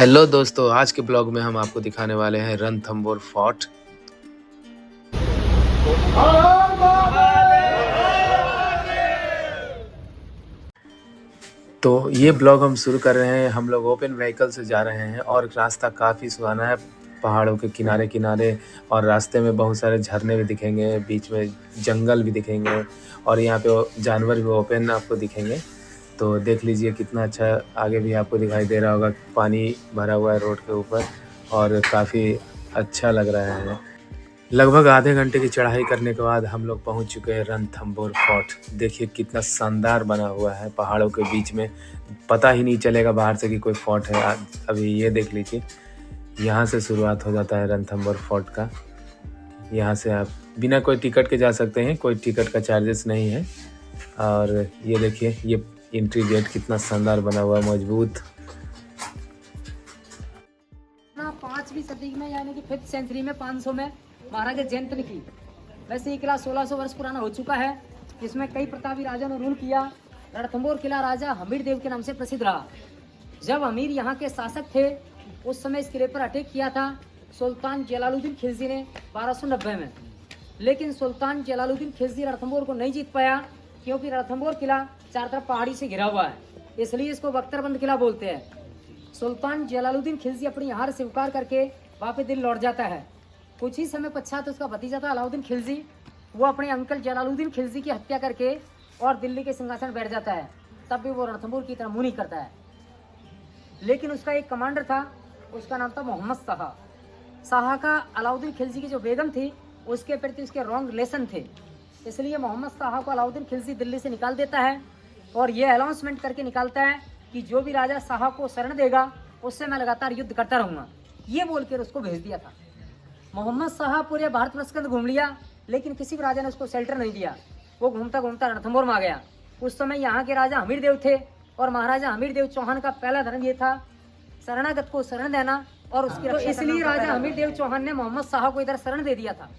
Hello दोस्तों, आज के ब्लॉग में हम आपको दिखाने वाले हैं रणथंबोर फोर्ट। तो ये ब्लॉग हम शुरू कर रहे हैं। हम लोग ओपन व्हीकल से जा रहे हैं और रास्ता काफ़ी सुहाना है, पहाड़ों के किनारे किनारे, और रास्ते में बहुत सारे झरने भी दिखेंगे, बीच में जंगल भी दिखेंगे और यहाँ पे जानवर भी ओपन आपको दिखेंगे। तो देख लीजिए कितना अच्छा, आगे भी आपको दिखाई दे रहा होगा, पानी भरा हुआ है रोड के ऊपर और काफ़ी अच्छा लग रहा है। लगभग आधे घंटे की चढ़ाई करने के बाद हम लोग पहुंच चुके हैं रणथंबोर फोर्ट। देखिए कितना शानदार बना हुआ है पहाड़ों के बीच में, पता ही नहीं चलेगा बाहर से कि कोई फोर्ट है। अभी ये देख लीजिए, यहाँ से शुरुआत हो जाता है रणथंबोर फोर्ट का। यहाँ से आप बिना कोई टिकट के जा सकते हैं, कोई टिकट का चार्जेस नहीं है। और ये देखिए, ये एंट्री गेट कितना शानदार बना हुआ है, मजबूत। 5वीं सदी में यानी कि 5th सेंचुरी में 500 में महाराजा जयंत ने की। वैसे ये किला 1600 वर्ष पुराना हो चुका है। इसमें कई प्रतापी राजाओं ने रूल किया। रणथंबोर किला राजा हमीर देव के नाम से प्रसिद्ध रहा। जब हमीर यहाँ के शासक थे उस समय इस किले पर अटैक किया था सुल्तान जलालुद्दीन खिलजी ने 1290 में। लेकिन सुल्तान जलालुद्दीन खिलजी रणथंबोर को नहीं जीत पाया, क्योंकि रणथंबोर किला चारों तरफ पहाड़ी से घिरा हुआ है, इसलिए इसको बख्तरबंद किला बोलते हैं। सुल्तान जलालुद्दीन खिलजी अपनी हार स्वीकार करके वापस दिल्ली लौट जाता है। कुछ ही समय पश्चात उसका भतीजा था अलाउद्दीन खिलजी, वो अपने अंकल जलालुद्दीन खिलजी की हत्या करके और दिल्ली के सिंहासन बैठ जाता है। तब भी वो रणथंबोर की तरफ मुंह नहीं करता है। लेकिन उसका एक कमांडर था, उसका नाम था मोहम्मद शाह। शाह का अलाउद्दीन खिलजी की जो बेगम थी उसके प्रति उसके रॉन्ग रिलेशन थे, इसलिए मोहम्मद शाह को अलाउद्दीन खिलजी दिल्ली से निकाल देता है और ये अनाउंसमेंट करके निकालता है कि जो भी राजा शाह को शरण देगा उससे मैं लगातार युद्ध करता रहूँगा। ये बोलकर उसको भेज दिया था। मोहम्मद शाह पूरे भारतवर्ष के अंदर घूम लिया, लेकिन किसी भी राजा ने उसको शेल्टर नहीं दिया। वो घूमता घूमता रणथंबोर में आ गया। उस समय यहाँ के राजा हमीर देव थे और महाराजा हमीर देव चौहान का पहला धर्म ये था शरणागत को शरण देना और उसकी रक्षा। इसलिए राजा हमीर देव चौहान ने मोहम्मद शाह को इधर शरण दे दिया था।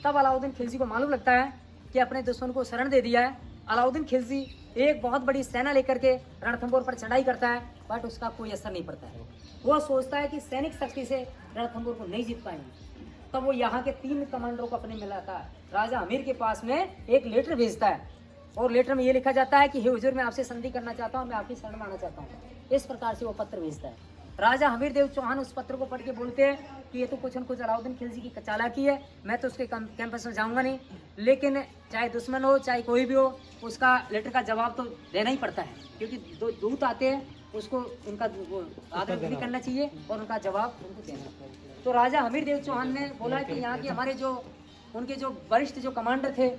तब अलाउद्दीन खिलजी को मालूम लगता है कि अपने दुश्मन को शरण दे दिया है। अलाउद्दीन खिलजी एक बहुत बड़ी सेना लेकर के रणथंबोर पर चढ़ाई करता है, बट उसका कोई असर नहीं पड़ता है। वो सोचता है कि सैनिक शक्ति से रणथंबोर को नहीं जीत पाएंगे। तब वो यहाँ के 3 कमांडरों को अपने मिलाता है। राजा हमीर के पास में एक लेटर भेजता है और लेटर में ये लिखा जाता है कि हे हुजूर, मैं आपसे संधि करना चाहता हूँ, मैं आपकी शरण में आना चाहता हूँ। इस प्रकार से वो पत्र भेजता है। राजा हमीर देव चौहान उस पत्र को पढ़ के बोलते हैं कि ये तो कुछ न कुछ अलाउद्दीन खिलजी की चालाकी है, मैं तो उसके कैंपस में जाऊंगा नहीं। लेकिन चाहे दुश्मन हो चाहे कोई भी हो, उसका लेटर का जवाब तो देना ही पड़ता है, क्योंकि दो दूत आते हैं, उसको उनका आदर भी करना चाहिए और उनका जवाब उनको देना। तो राजा हमीर देव चौहान ने बोला कि यहाँ के हमारे जो उनके जो वरिष्ठ जो कमांडर थे,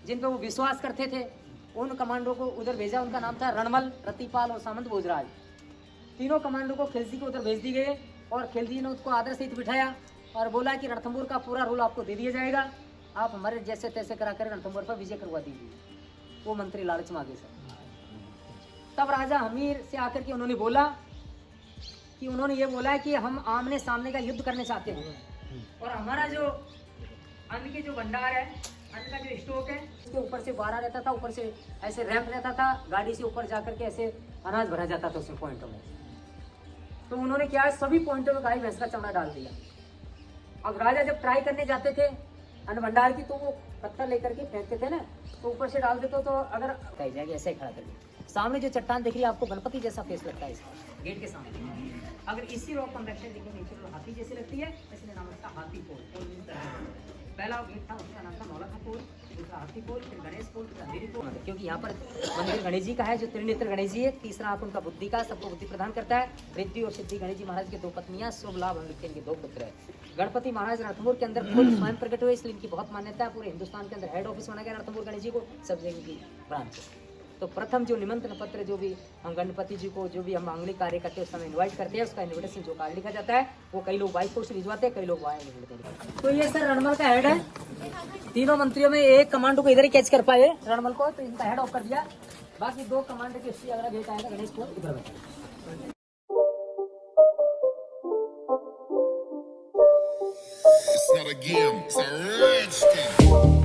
जिन पर वो विश्वास करते थे, उन कमांडरों को उधर भेजा। उनका नाम था रणमल, रतिपाल और सामंत भोजराज। तीनों कमांडरों को खिलजी को उधर भेज दी गए और खिलजी ने उसको आदर सहित बिठाया और बोला कि रणथंबोर का पूरा रोल आपको दे दिया जाएगा, आप हमारे जैसे तैसे करा कर रणथंबोर पर विजय करवा दीजिए। वो मंत्री लालच मांगे सर। तब राजा हमीर से आकर के उन्होंने बोला कि उन्होंने ये बोला कि हम आमने सामने का युद्ध करने चाहते हैं और हमारा जो अन्न के जो भंडार है, अन्न का जो स्टॉक है, उसके ऊपर से बारह रहता था, ऊपर से ऐसे रैंप रहता था, गाड़ी से ऊपर जाकर के ऐसे अनाज भरा जाता था उसमें पॉइंटों में। तो उन्होंने क्या है, सभी पॉइंटों में गाय भैंस का चमड़ा डाल दिया। अब राजा जब ट्राई करने जाते थे अन्न भंडार की, तो वो पत्थर लेकर के फेंकते थे ना, तो ऊपर से डाल देते तो अगर कही जाएगी ऐसे ही खड़ा करके। सामने जो चट्टान दिख रही है आपको, गणपति जैसा फेस लगता है इसका गेट के सामने। अगर इसी रॉक कॉम्पैक्शन देखिए नीचे तो हाथी जैसी लगती है, इसलिए नाम उसका हाथी पोल। पहला गेट था उसका नाम था नौलखा पोल, दूसरा हाथी पोल, फिर गणेश पोल, फिर अंधेरी पोल। क्योंकि यहाँ पर मंदिर गणेश जी का है जो त्रिनेत्र गणेश जी है। तीसरा आप उनका बुद्धि का, सबको बुद्धि प्रदान करता है। रिद्धि और सिद्धि गणेश जी महाराज के 2 पत्नियां, शुभ लाभ हम लिखते हैं इनके 2 पुत्र है। गणपति महाराज रणथंबोर के अंदर खुद स्वयं प्रकट हुए, इसलिए इनकी बहुत मान्यता है। पूरे हिंदुस्तान के अंदर हेड ऑफिस बना गया रणथंबोर गणेश जी को, सब जगह की ब्रांच। तो प्रथम जो निमंत्रण पत्र जो भी हम गणपति जी को जो भी हम मांगलिक कार्य करते हैं उस समय इन्वाइट करते हैं, उसका इन्विटेशन जो कार्ड लिखा जाता है वो कई लोग बाई पोस्ट भिजवाते हैं, कई लोग वाया भेजते हैं। तो ये सर रणमल का हेड है। तीनों मंत्रियों में एक कमांडो को इधर ही कैच कर पाए रणमल को, तो इनका हेड ऑफ कर दिया। बाकी 2 कमांडर की हिस्ट्री अगर भेज आएगा गणेश को इधर बैठा। It's not a game, it's a rich thing.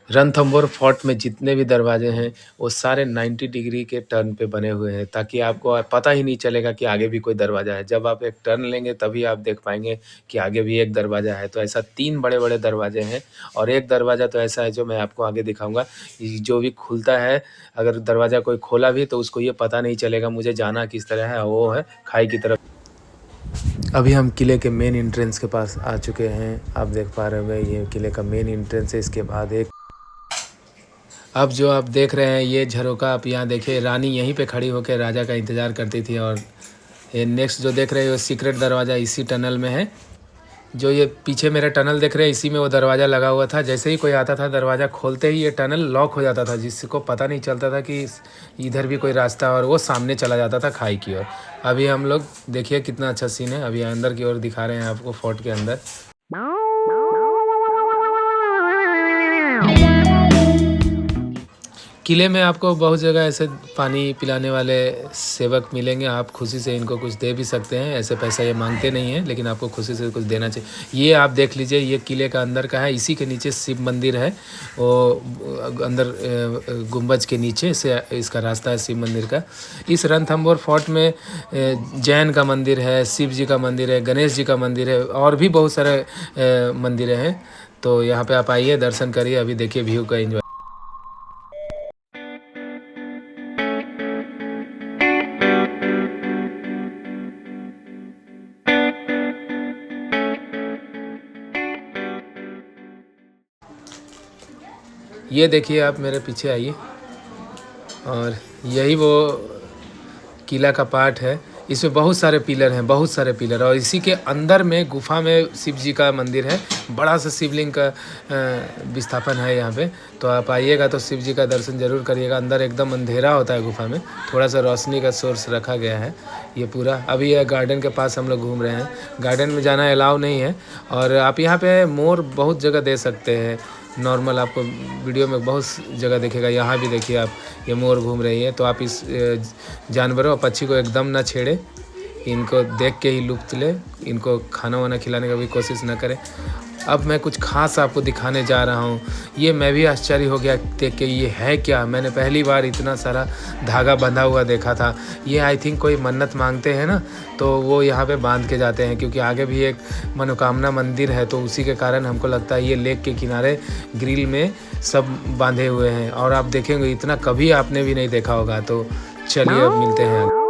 Ranthambore fort में जितने भी दरवाजे हैं वो सारे 90 डिग्री के टर्न पे बने हुए हैं, ताकि आपको पता ही नहीं चलेगा कि आगे भी कोई दरवाज़ा है। जब आप एक टर्न लेंगे तभी आप देख पाएंगे कि आगे भी एक दरवाज़ा है। तो ऐसा 3 बड़े-बड़े दरवाजे हैं और एक दरवाज़ा तो ऐसा है जो मैं आपको आगे दिखाऊंगा। जो भी खुलता है, अगर दरवाज़ा कोई खोला भी तो उसको ये पता नहीं चलेगा मुझे जाना किस तरह है, वो है खाई की तरफ। अभी हम किले के मेन एंट्रेंस के पास आ चुके हैं। आप देख पा रहे होंगे ये किले का मेन एंट्रेंस है। इसके बाद एक अब जो आप देख रहे हैं ये झरोका, आप यहाँ देखिए रानी यहीं पे खड़ी होकर राजा का इंतज़ार करती थी। और ये नेक्स्ट जो देख रहे हैं वो सीक्रेट दरवाज़ा इसी टनल में है। जो ये पीछे मेरा टनल देख रहे हैं इसी में वो दरवाज़ा लगा हुआ था। जैसे ही कोई आता था दरवाज़ा खोलते ही ये टनल लॉक हो जाता था, जिसको पता नहीं चलता था कि इधर भी कोई रास्ता, और वो सामने चला जाता था खाई की ओर। अभी हम लोग देखिए कितना अच्छा सीन है। अभी अंदर की ओर दिखा रहे हैं आपको फोर्ट के अंदर। किले में आपको बहुत जगह ऐसे पानी पिलाने वाले सेवक मिलेंगे। आप खुशी से इनको कुछ दे भी सकते हैं। ऐसे पैसा ये मांगते नहीं हैं, लेकिन आपको खुशी से कुछ देना चाहिए। ये आप देख लीजिए, ये किले का अंदर का है। इसी के नीचे शिव मंदिर है, वो अंदर गुंबज के नीचे से इसका रास्ता है शिव मंदिर का। इस रणथंभौर फोर्ट में जैन का मंदिर है, शिव जी का मंदिर है, गणेश जी का मंदिर है, और भी बहुत सारे मंदिर हैं। तो यहाँ पे आप आइए, दर्शन करिए। अभी देखिए व्यू का एंजॉय। ये देखिए आप मेरे पीछे आइए, और यही वो किला का पार्ट है। इसमें बहुत सारे पिलर हैं, बहुत सारे पिलर, और इसी के अंदर में गुफा में शिव जी का मंदिर है। बड़ा सा शिवलिंग का विस्थापन है यहाँ पे। तो आप आइएगा तो शिव जी का दर्शन जरूर करिएगा। अंदर एकदम अंधेरा होता है गुफा में, थोड़ा सा रोशनी का सोर्स रखा गया है ये पूरा। अभी यह गार्डन के पास हम लोग घूम रहे हैं। गार्डन में जाना अलाउ नहीं है। और आप यहाँ पे मोर बहुत जगह दे सकते हैं। नॉर्मल आपको वीडियो में बहुत जगह दिखेगा। यहाँ भी देखिए आप, ये मोर घूम रही है। तो आप इस जानवरों और पक्षी को एकदम ना छेड़े, इनको देख के ही लुत्फ ले। इनको खाना वाना खिलाने का भी कोशिश ना करें। अब मैं कुछ खास आपको दिखाने जा रहा हूँ। ये मैं भी आश्चर्य हो गया देख के, ये है क्या? मैंने पहली बार इतना सारा धागा बंधा हुआ देखा था। ये आई थिंक कोई मन्नत मांगते हैं ना, तो वो यहाँ पे बांध के जाते हैं, क्योंकि आगे भी एक मनोकामना मंदिर है। तो उसी के कारण हमको लगता है ये लेक के किनारे ग्रिल में सब बांधे हुए हैं। और आप देखेंगे इतना कभी आपने भी नहीं देखा होगा। तो चलिए अब मिलते हैं।